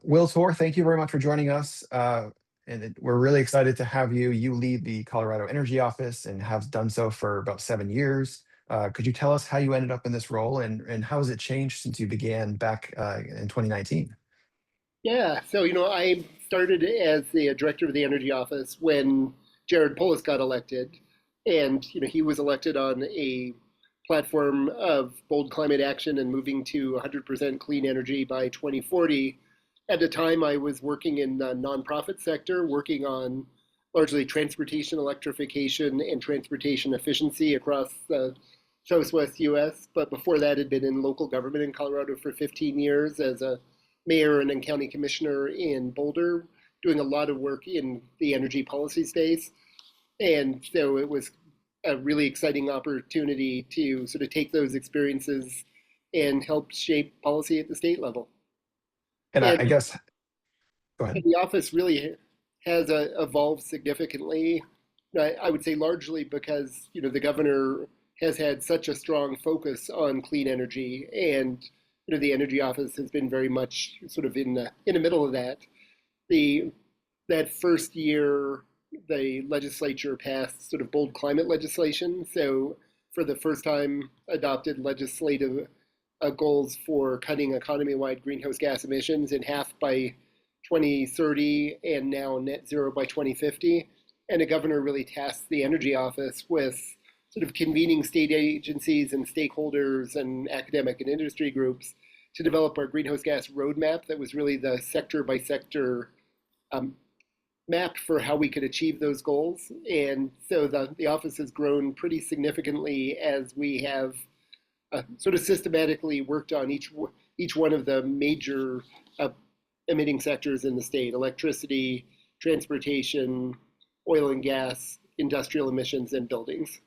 Will Toor, thank you very much for joining us. We're really excited to have you. You lead the Colorado Energy Office and have done so for about 7 years. Could you tell us how you ended up in this role and how has it changed since you began back in 2019? Yeah, so I started as the director of the energy office when Jared Polis got elected, and he was elected on a platform of bold climate action and moving to 100% clean energy by 2040. At the time, I was working in the nonprofit sector, working on largely transportation electrification and transportation efficiency across the southwest U.S. But before that, had been in local government in Colorado for 15 years as a mayor and then county commissioner in Boulder, doing a lot of work in the energy policy space. And so it was a really exciting opportunity to sort of take those experiences and help shape policy at the state level. And I And guess, go ahead. the office really has evolved significantly. I would say largely because the governor has had such a strong focus on clean energy, and the energy office has been very much sort of in the middle of that. The that first year, the legislature passed sort of bold climate legislation, so for the first time adopted legislative goals for cutting economy-wide greenhouse gas emissions in half by 2030 and now net zero by 2050. And the governor really tasked the energy office with sort of convening state agencies and stakeholders and academic and industry groups to develop our greenhouse gas roadmap that was really the sector by sector um, map for how we could achieve those goals. And so the office has grown pretty significantly as we have sort of systematically worked on each one of the major uh, emitting sectors in the state: electricity, transportation, oil and gas, industrial emissions, and buildings.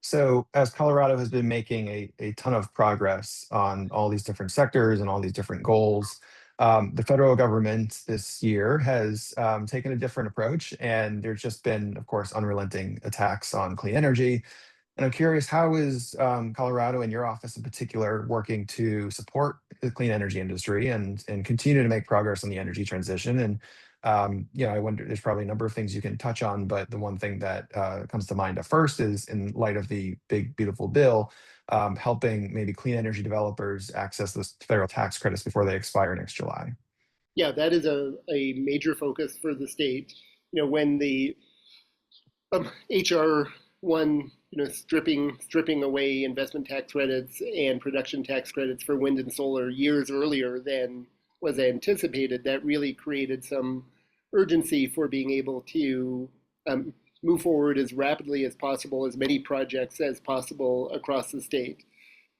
So, as Colorado has been making a ton of progress on all these different sectors and all these different goals, the federal government this year has taken a different approach, and there's just been, of course, unrelenting attacks on clean energy. And I'm curious, how is Colorado and your office in particular working to support the clean energy industry and continue to make progress on the energy transition? And I wonder, there's probably a number of things you can touch on, but the one thing that comes to mind at first is, in light of the big, beautiful bill, helping maybe clean energy developers access those federal tax credits before they expire next July. Yeah, that is a major focus for the state. When the HR one, stripping away investment tax credits and production tax credits for wind and solar years earlier than was anticipated, that really created some urgency for being able to move forward as rapidly as possible, as many projects as possible across the state.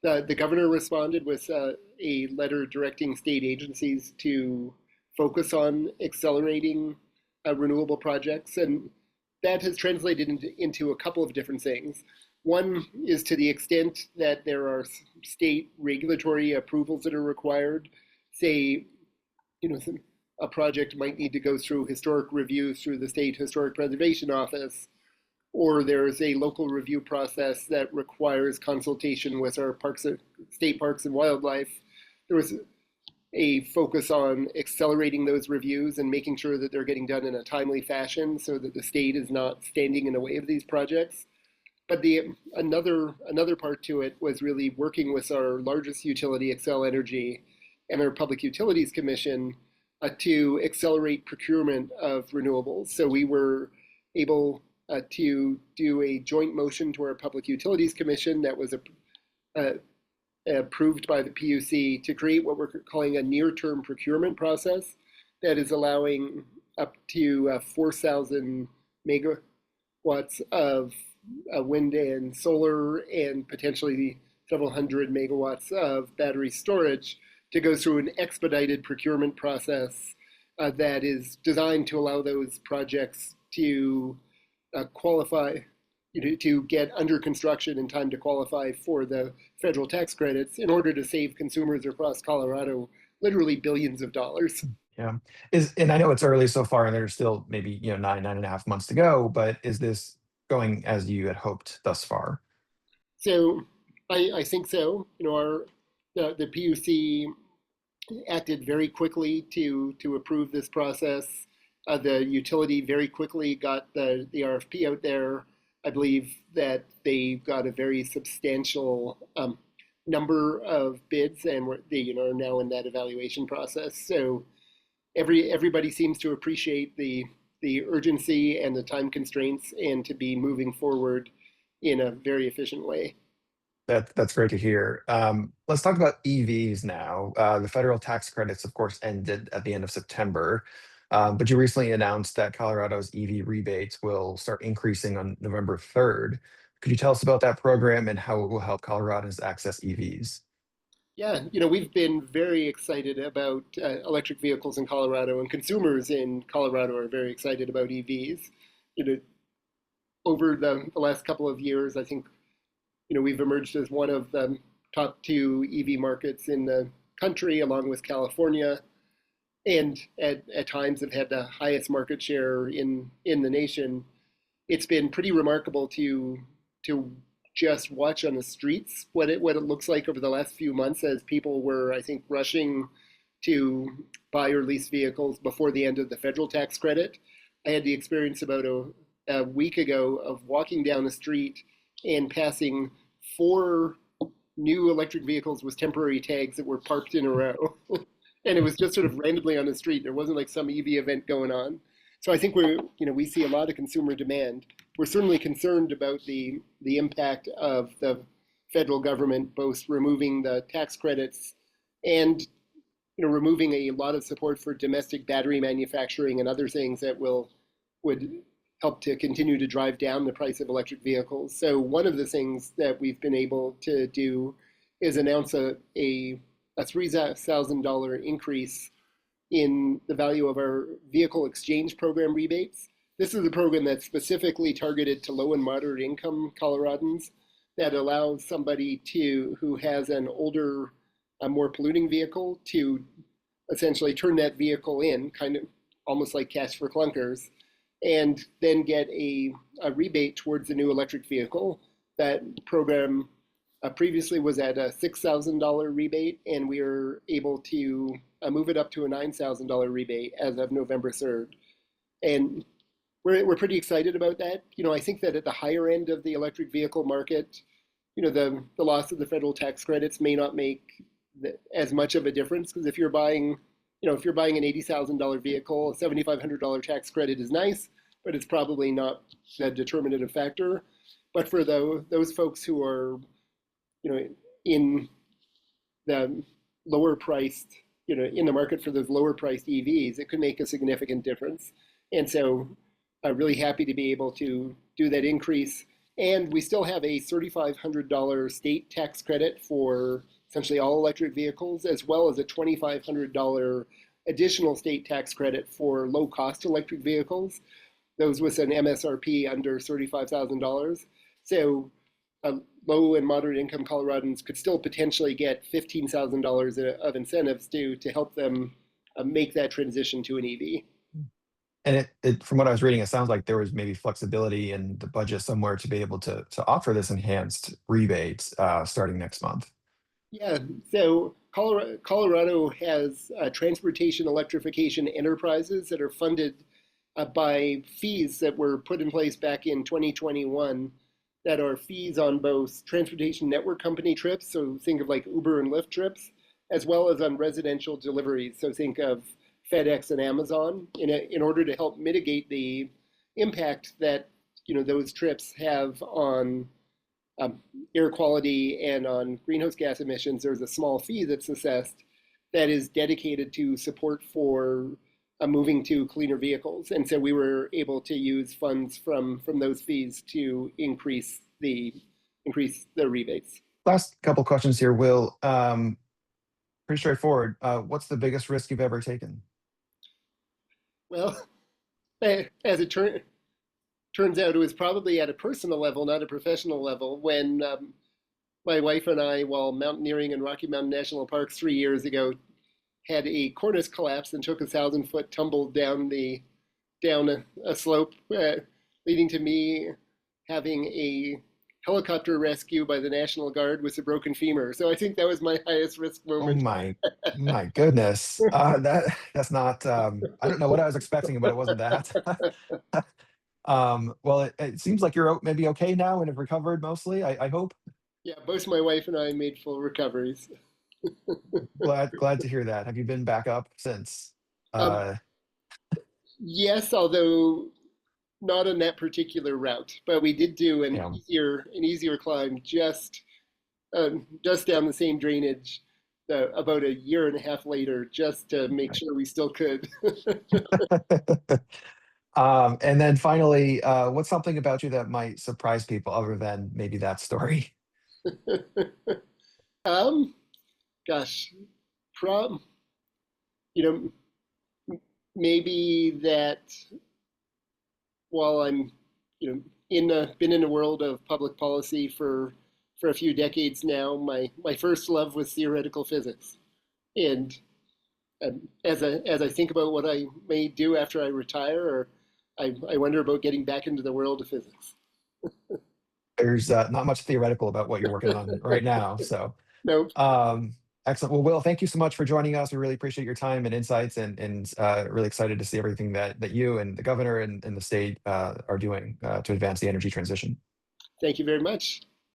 The governor responded with a letter directing state agencies to focus on accelerating renewable projects, and that has translated into a couple of different things. One is to the extent that there are state regulatory approvals that are required. Say, a project might need to go through historic reviews through the state historic preservation office, or there's a local review process that requires consultation with our state parks and wildlife. There was a focus on accelerating those reviews and making sure that they're getting done in a timely fashion so that the state is not standing in the way of these projects. But another part to it was really working with our largest utility, Xcel Energy, and our Public Utilities Commission to accelerate procurement of renewables. So we were able to do a joint motion to our Public Utilities Commission that was approved by the PUC to create what we're calling a near-term procurement process that is allowing up to 4,000 megawatts of wind and solar and potentially several hundred megawatts of battery storage to go through an expedited procurement process that is designed to allow those projects to qualify, to get under construction in time to qualify for the federal tax credits in order to save consumers across Colorado literally billions of dollars. Yeah. And I know it's early so far, and there's still maybe, 9.5 months to go, but is this going as you had hoped thus far? So I think so. The PUC acted very quickly to approve this process. The utility very quickly got the RFP out there. I believe that they got a very substantial number of bids, and they are now in that evaluation process. So everybody seems to appreciate the urgency and the time constraints, and to be moving forward in a very efficient way. That's great to hear. Let's talk about EVs now. The federal tax credits, of course, ended at the end of September, but you recently announced that Colorado's EV rebates will start increasing on November 3rd. Could you tell us about that program and how it will help Coloradans access EVs? Yeah, we've been very excited about electric vehicles in Colorado, and consumers in Colorado are very excited about EVs. You know, over the last couple of years, I think, we've emerged as one of the top two EV markets in the country, along with California, and at times have had the highest market share in the nation. It's been pretty remarkable to just watch on the streets what it looks like over the last few months, as people were, I think, rushing to buy or lease vehicles before the end of the federal tax credit. I had the experience about a week ago of walking down the street and passing four new electric vehicles with temporary tags that were parked in a row. And it was just sort of randomly on the street. There wasn't like some EV event going on. So I think we see a lot of consumer demand. We're certainly concerned about the impact of the federal government, both removing the tax credits and removing a lot of support for domestic battery manufacturing and other things that would help to continue to drive down the price of electric vehicles. So one of the things that we've been able to do is announce a $3,000 increase in the value of our vehicle exchange program rebates. This is a program that's specifically targeted to low and moderate income Coloradans, that allows somebody who has an older, a more polluting vehicle, to essentially turn that vehicle in, kind of almost like cash for clunkers, and then get a rebate towards the new electric vehicle. That program previously was at a $6,000 rebate, and we are able to move it up to a $9,000 rebate as of November 3rd. And we're pretty excited about that. I think that at the higher end of the electric vehicle market, the loss of the federal tax credits may not make as much of a difference, because if you're buying an $80,000 vehicle, a $7,500 tax credit is nice, but it's probably not the determinative factor. But for those folks who are, in the lower priced, in the market for those lower priced EVs, it could make a significant difference. And so I'm really happy to be able to do that increase. And we still have a $3,500 state tax credit for essentially all electric vehicles, as well as a $2,500 additional state tax credit for low cost electric vehicles, those with an MSRP under $35,000. So low and moderate income Coloradans could still potentially get $15,000 of incentives to help them make that transition to an EV. And from what I was reading, it sounds like there was maybe flexibility in the budget somewhere to be able to offer this enhanced rebate starting next month. Yeah, so Colorado has transportation electrification enterprises that are funded by fees that were put in place back in 2021, that are fees on both transportation network company trips, so think of like Uber and Lyft trips, as well as on residential deliveries, so think of FedEx and Amazon, in order to help mitigate the impact that those trips have on air quality and on greenhouse gas emissions. There's a small fee that's assessed that is dedicated to support for moving to cleaner vehicles. And so we were able to use funds from those fees to increase the rebates. Last couple questions here, Will. Pretty straightforward. What's the biggest risk you've ever taken? Well, as it turns out, it was probably at a personal level, not a professional level, when my wife and I, while mountaineering in Rocky Mountain National Parks 3 years ago, had a cornice collapse and took a 1,000-foot tumble down a slope, leading to me having a helicopter rescue by the National Guard with a broken femur. So I think that was my highest risk Oh moment. my goodness. That's not I don't know what I was expecting, but it wasn't that. Well, it seems like you're maybe okay now and have recovered mostly, I hope. Yeah, both my wife and I made full recoveries. Glad to hear that. Have you been back up since? Um, Uh, yes, although not on that particular route, but we did do you know, an easier climb just down the same drainage about a year and a half later, just to make sure we still could. and then finally, what's something about you that might surprise people other than maybe that story? um, Gosh, prob you maybe that while I'm been in the world of public policy for a few decades now, my first love was theoretical physics, and as I think about what I may do after I retire, or I wonder about getting back into the world of physics. There's not much theoretical about what you're working on right now. So, No, um, excellent. Well, Will, thank you so much for joining us. We really appreciate your time and insights, and really excited to see everything that you and the governor and the state are doing to advance the energy transition. thank you very much.